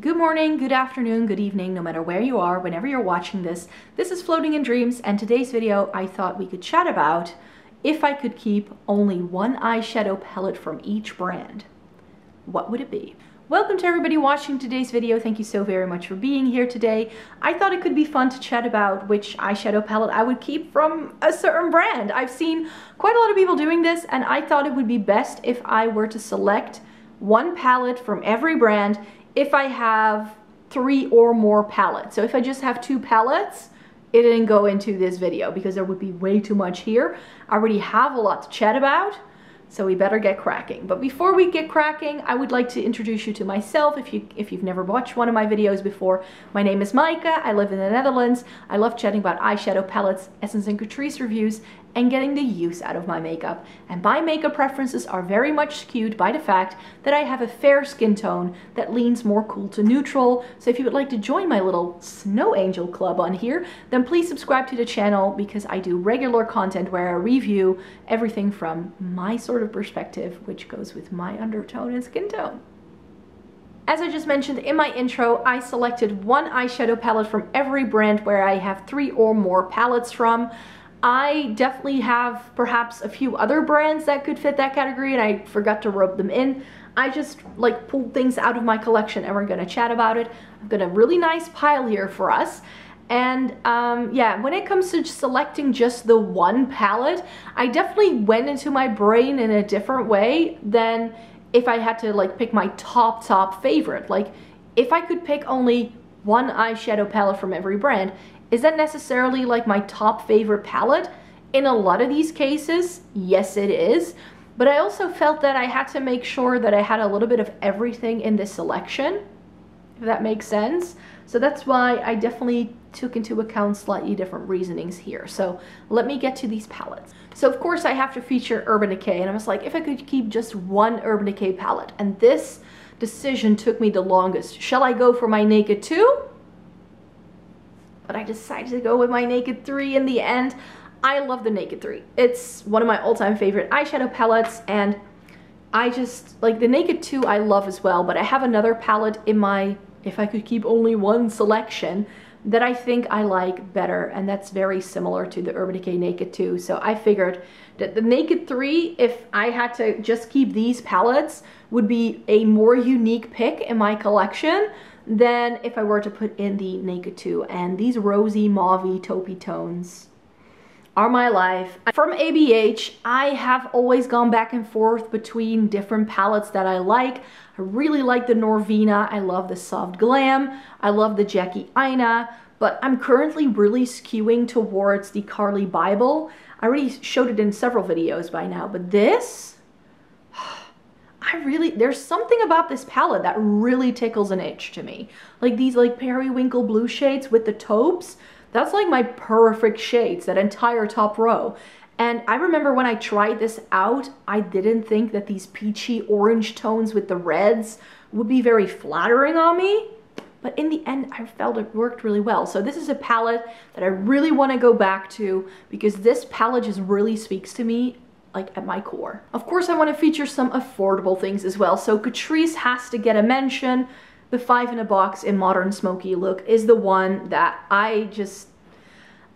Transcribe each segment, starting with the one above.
Good morning, good afternoon, good evening, no matter where you are, whenever you're watching this. This is Floating in Dreams, and today's video I thought we could chat about if I could keep only one eyeshadow palette from each brand. What would it be? Welcome to everybody watching today's video. Thank you so very much for being here today. I thought it could be fun to chat about which eyeshadow palette I would keep from a certain brand. I've seen quite a lot of people doing this, and I thought it would be best if I were to select one palette from every brand if I have 3 or more palettes. So if I just have 2 palettes, it didn't go into this video because there would be way too much here. I already have a lot to chat about, so we better get cracking. But before we get cracking, I would like to introduce you to myself. If you've never watched one of my videos before, my name is Maaike. I live in the Netherlands. I love chatting about eyeshadow palettes, Essence and Catrice reviews, and getting the use out of my makeup. And my makeup preferences are very much skewed by the fact that I have a fair skin tone that leans more cool to neutral. So if you would like to join my little snow angel club on here, then please subscribe to the channel because I do regular content where I review everything from my sort of perspective, which goes with my undertone and skin tone. As I just mentioned in my intro, I selected one eyeshadow palette from every brand where I have 3 or more palettes from. I definitely have perhaps a few other brands that could fit that category, and I forgot to rub them in. I just like pulled things out of my collection and we're gonna chat about it. I've got a really nice pile here for us. And yeah, when it comes to selecting just the one palette, I definitely went into my brain in a different way than if I had to like pick my top favorite. Like if I could pick only one eyeshadow palette from every brand, is that necessarily like my top favorite palette? In a lot of these cases, yes it is. But I also felt that I had to make sure that I had a little bit of everything in this selection, if that makes sense. So that's why I definitely took into account slightly different reasonings here. So let me get to these palettes. So of course I have to feature Urban Decay, and I was like, if I could keep just one Urban Decay palette, and this decision took me the longest. Shall I go for my Naked 2? But I decided to go with my Naked 3 in the end. I love the Naked 3. It's one of my all-time favorite eyeshadow palettes, and I just, like the Naked 2 I love as well, but I have another palette in my, if I could keep only one selection, that I think I like better, and that's very similar to the Urban Decay Naked 2. So I figured that the Naked 3, if I had to just keep these palettes, would be a more unique pick in my collection than if I were to put in the Naked 2. And these rosy, mauvey, taupey tones are my life. From ABH, I have always gone back and forth between different palettes that I like. I really like the Norvina, I love the Soft Glam, I love the Jackie Aina, but I'm currently really skewing towards the Carly Bible. I already showed it in several videos by now, but this, there's something about this palette that really tickles an itch to me. Like these like periwinkle blue shades with the taupes, that's like my perfect shades, that entire top row. And I remember when I tried this out, I didn't think that these peachy orange tones with the reds would be very flattering on me. But in the end, I felt it worked really well. So this is a palette that I really want to go back to because this palette just really speaks to me like at my core. Of course, I want to feature some affordable things as well. So Catrice has to get a mention. The 5 in a box in Modern Smoky look is the one that I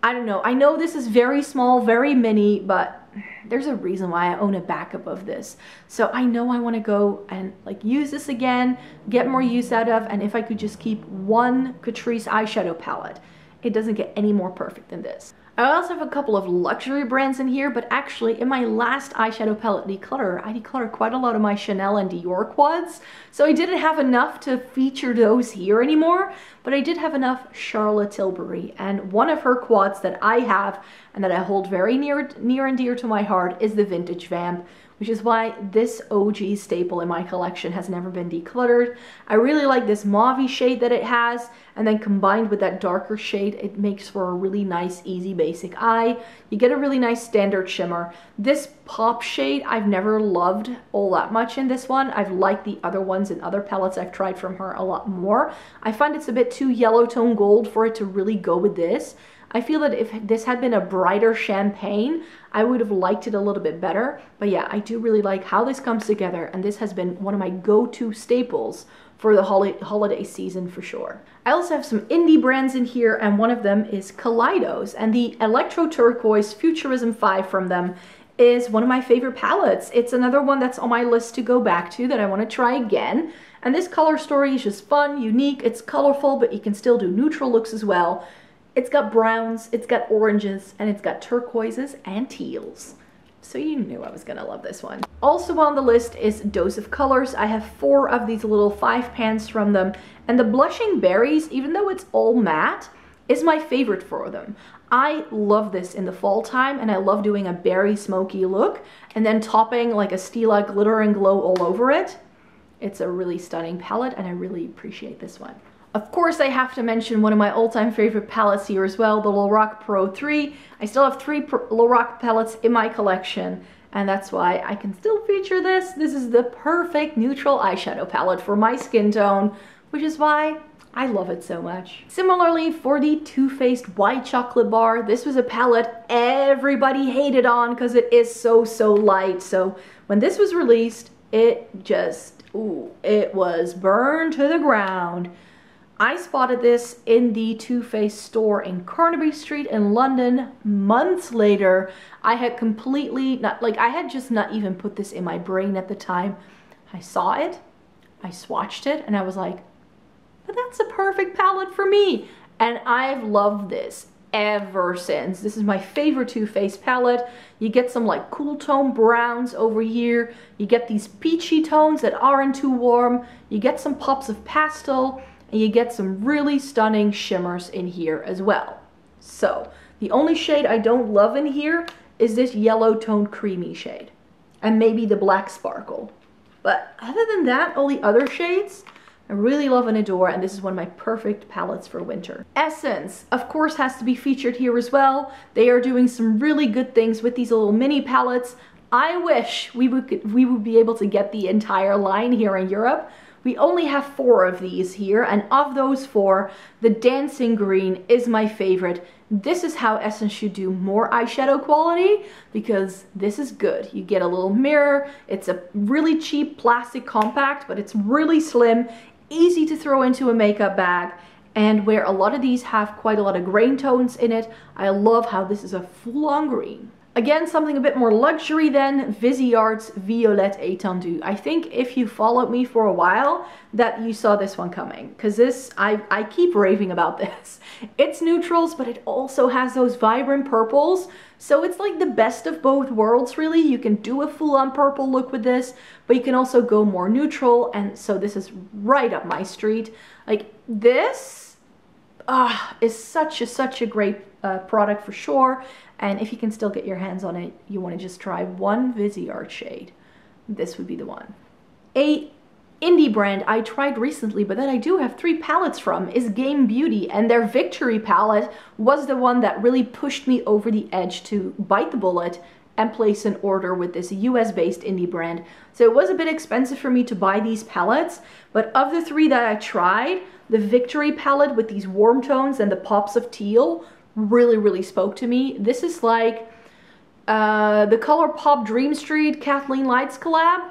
don't know. I know this is very small, very mini, but there's a reason why I own a backup of this. So I know I want to go and like use this again, get more use out of, and if I could just keep one Catrice eyeshadow palette, it doesn't get any more perfect than this. I also have a couple of luxury brands in here, but actually in my last eyeshadow palette declutter, I decluttered quite a lot of my Chanel and Dior quads. So I didn't have enough to feature those here anymore, but I did have enough Charlotte Tilbury. And one of her quads that I have and that I hold very near and dear to my heart is the Vintage Vamp, which is why this OG staple in my collection has never been decluttered. I really like this mauve shade that it has, and then combined with that darker shade, it makes for a really nice, easy, basic eye. You get a really nice standard shimmer. This pop shade I've never loved all that much in this one. I've liked the other ones and other palettes I've tried from her a lot more. I find it's a bit too yellow tone gold for it to really go with this. I feel that if this had been a brighter champagne, I would have liked it a little bit better. But yeah, I do really like how this comes together, and this has been one of my go-to staples for the holiday season for sure. I also have some indie brands in here, and one of them is Kaleidos, and the Electro Turquoise Futurism 5 from them is one of my favorite palettes. It's another one that's on my list to go back to that I want to try again. And this color story is just fun, unique, it's colorful, but you can still do neutral looks as well. It's got browns, it's got oranges, and it's got turquoises and teals. So you knew I was gonna love this one. Also on the list is Dose of Colors. I have 4 of these little 5 pans from them. And the Blushing Berries, even though it's all matte, is my favorite for them. I love this in the fall time, and I love doing a berry smoky look and then topping like a Stila glitter and glow all over it. It's a really stunning palette, and I really appreciate this one. Of course, I have to mention one of my all-time favorite palettes here as well, the Lorac Pro 3. I still have 3 Lorac palettes in my collection, and that's why I can still feature this. This is the perfect neutral eyeshadow palette for my skin tone, which is why I love it so much. Similarly, for the Too Faced White Chocolate Bar, this was a palette everybody hated on because it is so light. So when this was released, it just, ooh, it was burned to the ground. I spotted this in the Too Faced store in Carnaby Street in London months later. I had completely not, like, I had just not even put this in my brain at the time. I saw it, I swatched it, and I was like, but that's a perfect palette for me. And I've loved this ever since. This is my favorite Too Faced palette. You get some like cool tone browns over here. You get these peachy tones that aren't too warm. You get some pops of pastel. And you get some really stunning shimmers in here as well. So, the only shade I don't love in here is this yellow toned creamy shade. And maybe the black sparkle. But other than that, all the other shades, I really love and adore, and this is one of my perfect palettes for winter. Essence, of course, has to be featured here as well. They are doing some really good things with these little mini palettes. I wish we would be able to get the entire line here in Europe. We only have 4 of these here, and of those 4, the Dancing Green is my favorite. This is how Essence should do more eyeshadow quality, because this is good. You get a little mirror, it's a really cheap plastic compact, but it's really slim, easy to throw into a makeup bag, and where a lot of these have quite a lot of grain tones in it, I love how this is a full-on green. Again, something a bit more luxury than Viseart's Violette Étendue. I think if you followed me for a while, that you saw this one coming. Because this, I keep raving about this. It's neutrals, but it also has those vibrant purples. So it's like the best of both worlds, really. You can do a full-on purple look with this, but you can also go more neutral. And so this is right up my street. Like, this is such a great product for sure. And if you can still get your hands on it, you want to just try one Viseart shade, this would be the one. A indie brand I tried recently, but that I do have 3 palettes from, is Game Beauty, and their Victory palette was the one that really pushed me over the edge to bite the bullet and place an order with this US-based indie brand. So it was a bit expensive for me to buy these palettes, but of the 3 that I tried, the Victory palette with these warm tones and the pops of teal really spoke to me. This is like the Colourpop Dream Street Kathleen Lights collab.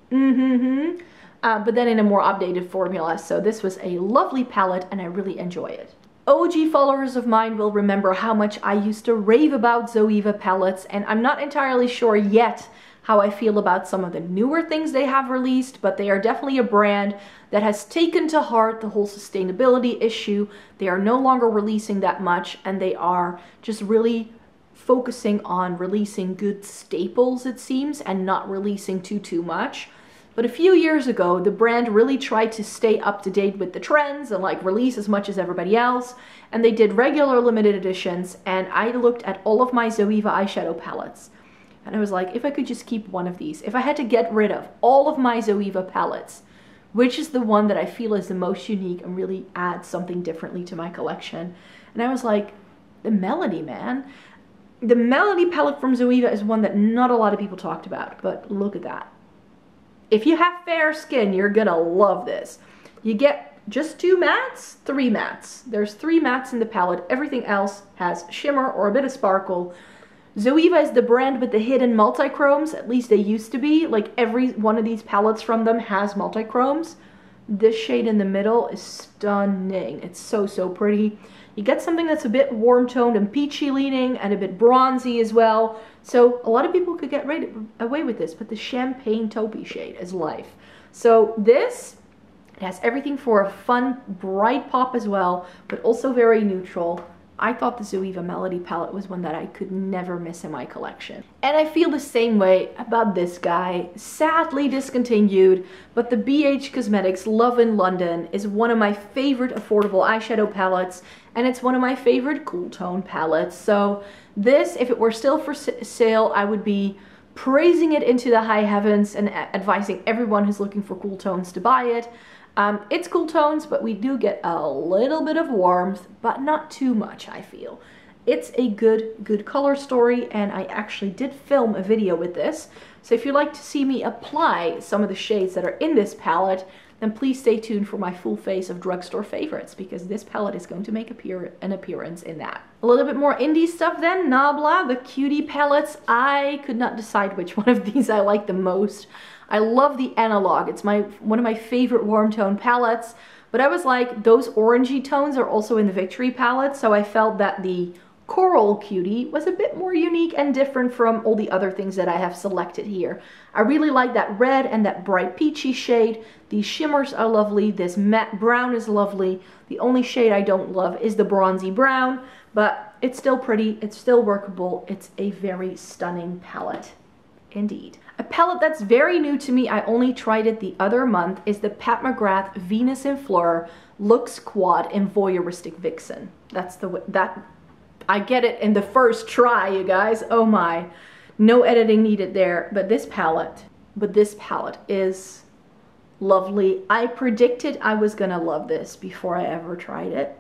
But then in a more updated formula. So this was a lovely palette and I really enjoy it. OG followers of mine will remember how much I used to rave about Zoeva palettes, and I'm not entirely sure yet how I feel about some of the newer things they have released, but they are definitely a brand that has taken to heart the whole sustainability issue. They are no longer releasing that much, and they are just really focusing on releasing good staples, it seems, and not releasing too much. But a few years ago, the brand really tried to stay up to date with the trends and like release as much as everybody else. And they did regular limited editions, and I looked at all of my Zoeva eyeshadow palettes. And I was like, if I could just keep one of these, if I had to get rid of all of my Zoeva palettes, which is the one that I feel is the most unique and really adds something differently to my collection? And I was like, the Melody, man. The Melody palette from Zoeva is one that not a lot of people talked about, but look at that. If you have fair skin, you're gonna love this. You get just 2 mattes, 3 mattes. There's 3 mattes in the palette. Everything else has shimmer or a bit of sparkle. Zoeva is the brand with the hidden multi-chromes, at least they used to be. Like every one of these palettes from them has multi-chromes. This shade in the middle is stunning. It's so, so pretty. You get something that's a bit warm toned and peachy leaning and a bit bronzy as well. So a lot of people could get away with this, but the champagne taupey shade is life. So this, it has everything for a fun, bright pop as well, but also very neutral. I thought the Zoeva Melody palette was one that I could never miss in my collection. And I feel the same way about this guy. Sadly discontinued, but the BH Cosmetics Love in London is one of my favorite affordable eyeshadow palettes, and it's one of my favorite cool tone palettes. So this, if it were still for sale, I would be praising it into the high heavens and advising everyone who's looking for cool tones to buy it. It's cool tones, but we do get a little bit of warmth, but not too much, I feel. It's a good color story, and I actually did film a video with this. So if you'd like to see me apply some of the shades that are in this palette, then please stay tuned for my full face of drugstore favorites, because this palette is going to make an appearance in that. A little bit more indie stuff then. Nabla, the Cutie palettes. I could not decide which one of these I like the most. I love the Analog. It's one of my favorite warm tone palettes, but I was like, those orangey tones are also in the Victory palette, so I felt that the Coral Cutie was a bit more unique and different from all the other things that I have selected here. I really like that red and that bright peachy shade. These shimmers are lovely. This matte brown is lovely. The only shade I don't love is the bronzy brown, but it's still pretty. It's still workable. It's a very stunning palette. Indeed. A palette that's very new to me, I only tried it the other month, is the Pat McGrath Venus in Fleur Luxe Quad in Voyeuristic Vixen. That's the way, I get it in the first try, you guys. Oh my. No editing needed there, but this palette is lovely. I predicted I was gonna love this before I ever tried it,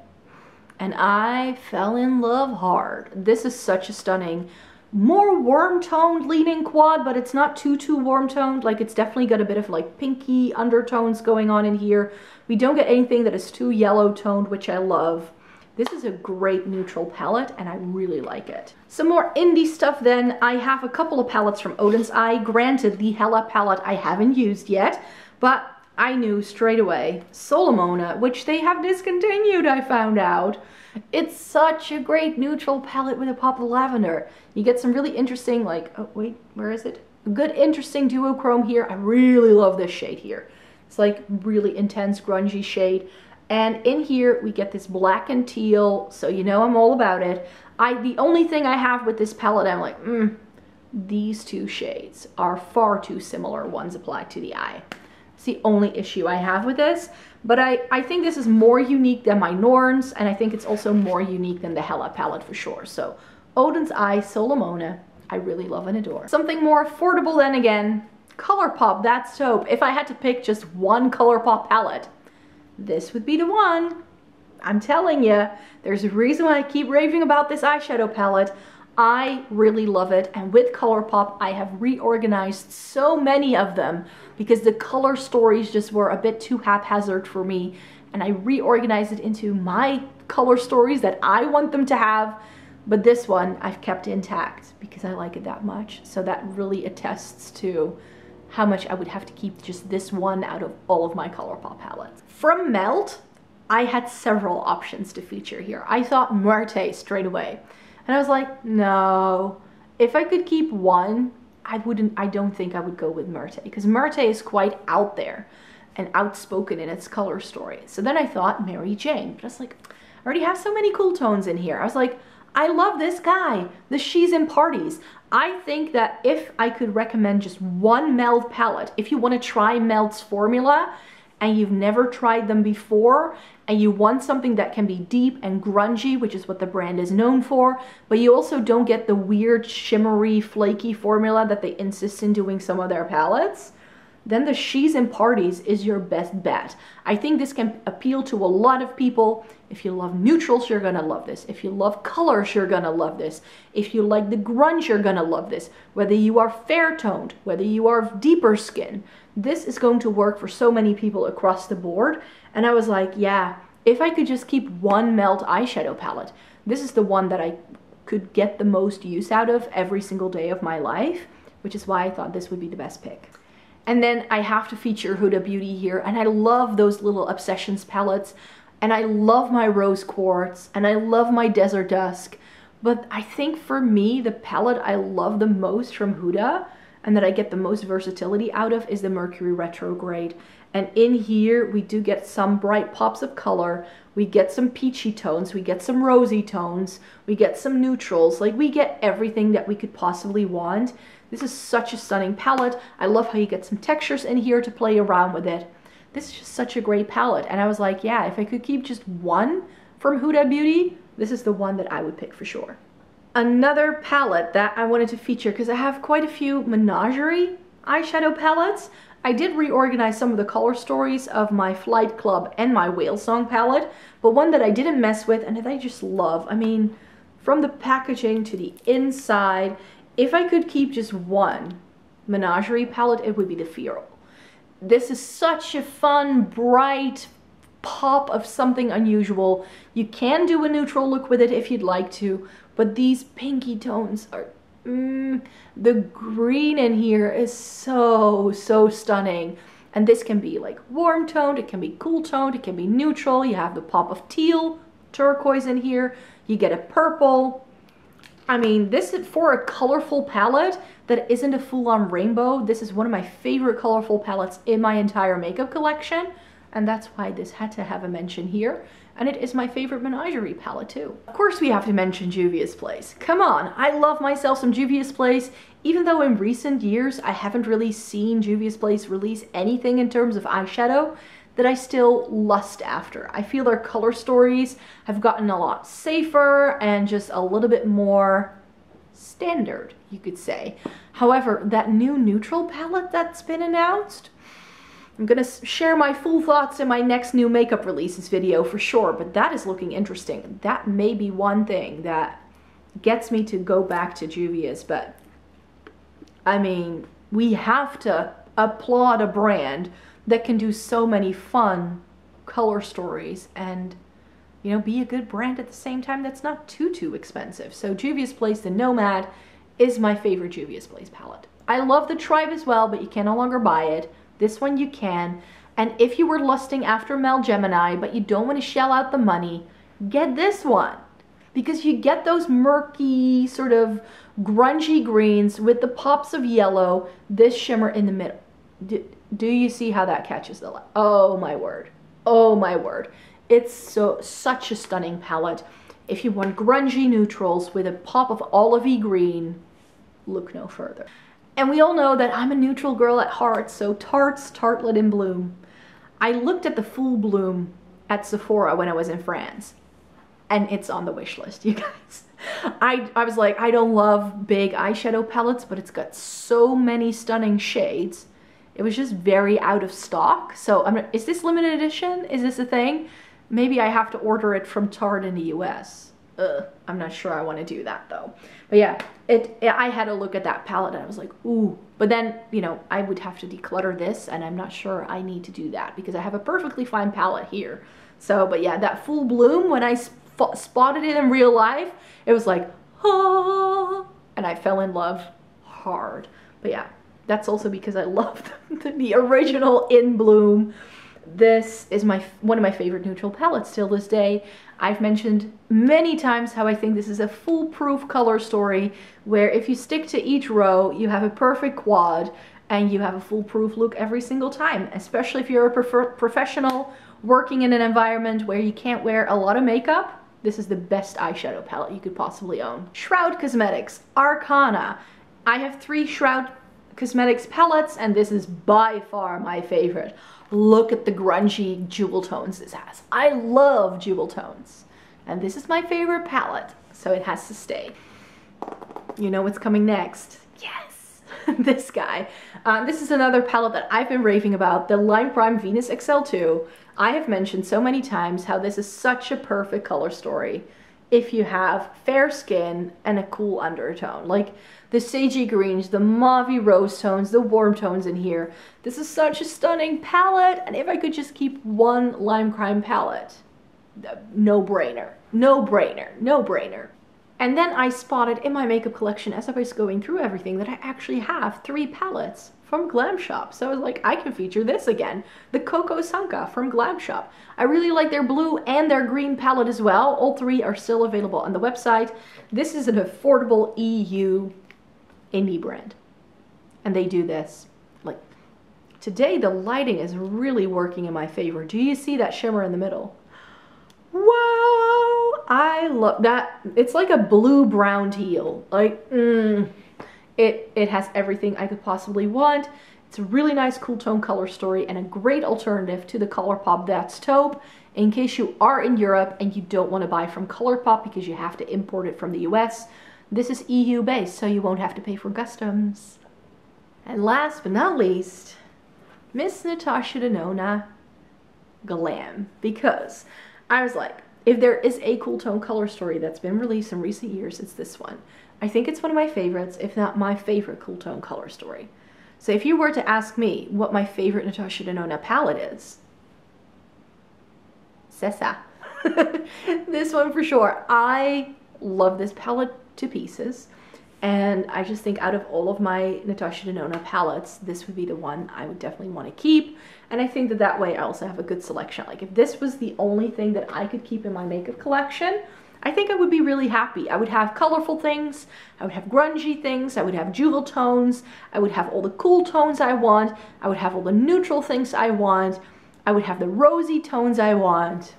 and I fell in love hard. This is such a stunning, more warm-toned leaning quad, but it's not too warm-toned. Like, it's definitely got a bit of like pinky undertones going on in here. We don't get anything that is too yellow-toned, which I love. This is a great neutral palette, and I really like it. Some more indie stuff then. I have a couple of palettes from Oden's Eye. Granted, the Hella palette I haven't used yet, but I knew straight away. Solomona, which they have discontinued, I found out. It's such a great neutral palette with a pop of lavender. You get some really interesting, like, oh wait, where is it? A good interesting duochrome here. I really love this shade here. It's like really intense grungy shade. And in here we get this black and teal, so you know I'm all about it. The only thing I have with this palette, I'm like, these two shades are far too similar, one's applied to the eye. It's the only issue I have with this. But I think this is more unique than my Norns, and I think it's also more unique than the Hella palette for sure. So Oden's Eye Solomona, I really love and adore. Something more affordable then again, Colourpop, that's taupe. If I had to pick just one Colourpop palette, this would be the one. I'm telling you, there's a reason why I keep raving about this eyeshadow palette. I really love it, and with Colourpop I have reorganized so many of them because the color stories just were a bit too haphazard for me, and I reorganized it into my color stories that I want them to have. But this one I've kept intact because I like it that much, so that really attests to how much I would have to keep just this one out of all of my Colourpop palettes. From Melt, I had several options to feature here. I thought Merte straight away. And I was like, no, if I could keep one, I don't think I would go with Merte, because Merte is quite out there and outspoken in its color story. So then I thought Mary Jane, but I was like, I already have so many cool tones in here. I was like, I love this guy, the She's in Parties. I think that if I could recommend just one Melt palette, if you want to try Melt's formula and you've never tried them before, and you want something that can be deep and grungy, which is what the brand is known for, but you also don't get the weird shimmery flaky formula that they insist in doing some of their palettes, then the She's in Parties is your best bet. I think this can appeal to a lot of people. If you love neutrals, you're gonna love this. If you love colors, you're gonna love this. If you like the grunge, you're gonna love this. Whether you are fair toned, whether you are deeper skin, this is going to work for so many people across the board. And I was like, yeah, if I could just keep one Melt eyeshadow palette, this is the one that I could get the most use out of every single day of my life, which is why I thought this would be the best pick. And then I have to feature Huda Beauty here, and I love those little Obsessions palettes, and I love my Rose Quartz, and I love my Desert Dusk. But I think for me, the palette I love the most from Huda, and that I get the most versatility out of, is the Mercury Retrograde. And in here, we do get some bright pops of color, we get some peachy tones, we get some rosy tones, we get some neutrals, like we get everything that we could possibly want. This is such a stunning palette. I love how you get some textures in here to play around with it. This is just such a great palette. And I was like, yeah, if I could keep just one from Huda Beauty, this is the one that I would pick for sure. Another palette that I wanted to feature, because I have quite a few Menagerie eyeshadow palettes. I did reorganize some of the color stories of my Flight Club and my Whale Song palette, but one that I didn't mess with and that I just love. I mean, from the packaging to the inside, if I could keep just one Menagerie palette, it would be the Feral. This is such a fun, bright pop of something unusual. You can do a neutral look with it if you'd like to, but these pinky tones are, the green in here is so stunning. And this can be like warm toned, it can be cool toned, it can be neutral. You have the pop of teal, turquoise in here, you get a purple. I mean, this is for a colorful palette that isn't a full-on rainbow. This is one of my favorite colorful palettes in my entire makeup collection, and that's why this had to have a mention here. And it is my favorite Menagerie palette too. Of course we have to mention Juvia's Place. Come on, I love myself some Juvia's Place, even though in recent years I haven't really seen Juvia's Place release anything in terms of eyeshadow that I still lust after. I feel their color stories have gotten a lot safer and just a little bit more standard, you could say. However, that new neutral palette that's been announced, I'm gonna share my full thoughts in my next new makeup releases video for sure, but that is looking interesting. That may be one thing that gets me to go back to Juvia's, but I mean, we have to applaud a brand that can do so many fun color stories and, you know, be a good brand at the same time that's not too expensive. So Juvia's Place, the Nomad, is my favorite Juvia's Place palette. I love the Tribe as well, but you can no longer buy it. This one you can. And if you were lusting after Mel Gemini, but you don't want to shell out the money, get this one. Because you get those murky, sort of grungy greens with the pops of yellow, this shimmer in the middle. Do you see how that catches the light? Oh my word. Oh my word. It's such a stunning palette. If you want grungy neutrals with a pop of olivey green, look no further. And we all know that I'm a neutral girl at heart, so Tarte's Tartelette in Bloom. I looked at the Full Bloom at Sephora when I was in France, and it's on the wish list, you guys. I was like, I don't love big eyeshadow palettes, but it's got so many stunning shades. It was just very out of stock. So is this limited edition? Is this a thing? Maybe I have to order it from Tarte in the US. I'm not sure I want to do that though. But yeah, I had a look at that palette and I was like, ooh. But then, you know, I would have to declutter this and I'm not sure I need to do that because I have a perfectly fine palette here. So, but yeah, that Full Bloom, when I spotted it in real life, it was like, ah, and I fell in love hard. But yeah. That's also because I love the original In Bloom. This is one of my favorite neutral palettes till this day. I've mentioned many times how I think this is a foolproof color story where if you stick to each row, you have a perfect quad and you have a foolproof look every single time, especially if you're a professional working in an environment where you can't wear a lot of makeup. This is the best eyeshadow palette you could possibly own. Shroud Cosmetics, Arcana. I have 3 Shroud Cosmetics palettes and this is by far my favorite. Look at the grungy jewel tones this has. I love jewel tones and this is my favorite palette, so it has to stay. You know what's coming next? Yes, this guy. This is another palette that I've been raving about, the Lime Crime Venus XL2. I have mentioned so many times how this is such a perfect color story if you have fair skin and a cool undertone. Like the sagey greens, the mauvey rose tones, the warm tones in here. This is such a stunning palette, and if I could just keep one Lime Crime palette, no brainer, no brainer, no brainer. And then I spotted in my makeup collection as I was going through everything that I actually have 3 palettes from Glamshop. So I was like, I can feature this again. The Coco Sanka from Glamshop. I really like their blue and their green palette as well. All three are still available on the website. This is an affordable EU indie brand. And they do this. Like, today the lighting is really working in my favor. Do you see that shimmer in the middle? Wow! I love that. It's like a blue-brown teal. Like, It has everything I could possibly want. It's a really nice cool tone color story and a great alternative to the Colourpop That's Taupe in case you are in Europe and you don't want to buy from Colourpop because you have to import it from the US. This is EU based, so you won't have to pay for customs. And last but not least, Miss Natascha Denona Glam, because I was like, if there is a cool tone color story that's been released in recent years, it's this one. I think it's one of my favorites, if not my favorite cool tone color story. So if you were to ask me what my favorite Natascha Denona palette is, Sessa. This one for sure. I love this palette to pieces. And I just think out of all of my Natascha Denona palettes, this would be the one I would definitely want to keep. And I think that that way I also have a good selection. Like if this was the only thing that I could keep in my makeup collection, I think I would be really happy. I would have colorful things, I would have grungy things, I would have juvenile tones, I would have all the cool tones I want, I would have all the neutral things I want, I would have the rosy tones I want.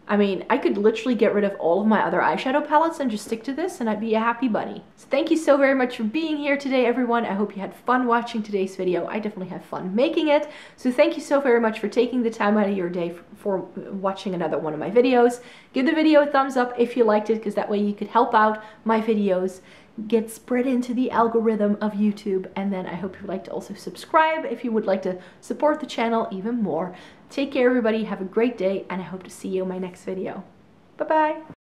I mean, I could literally get rid of all of my other eyeshadow palettes and just stick to this and I'd be a happy bunny. So thank you so very much for being here today, everyone. I hope you had fun watching today's video. I definitely had fun making it. So thank you so very much for taking the time out of your day for watching another one of my videos. Give the video a thumbs up if you liked it, because that way you could help out my videos get spread into the algorithm of YouTube. And then I hope you'd like to also subscribe if you would like to support the channel even more. Take care, everybody. Have a great day, and I hope to see you in my next video. Bye-bye.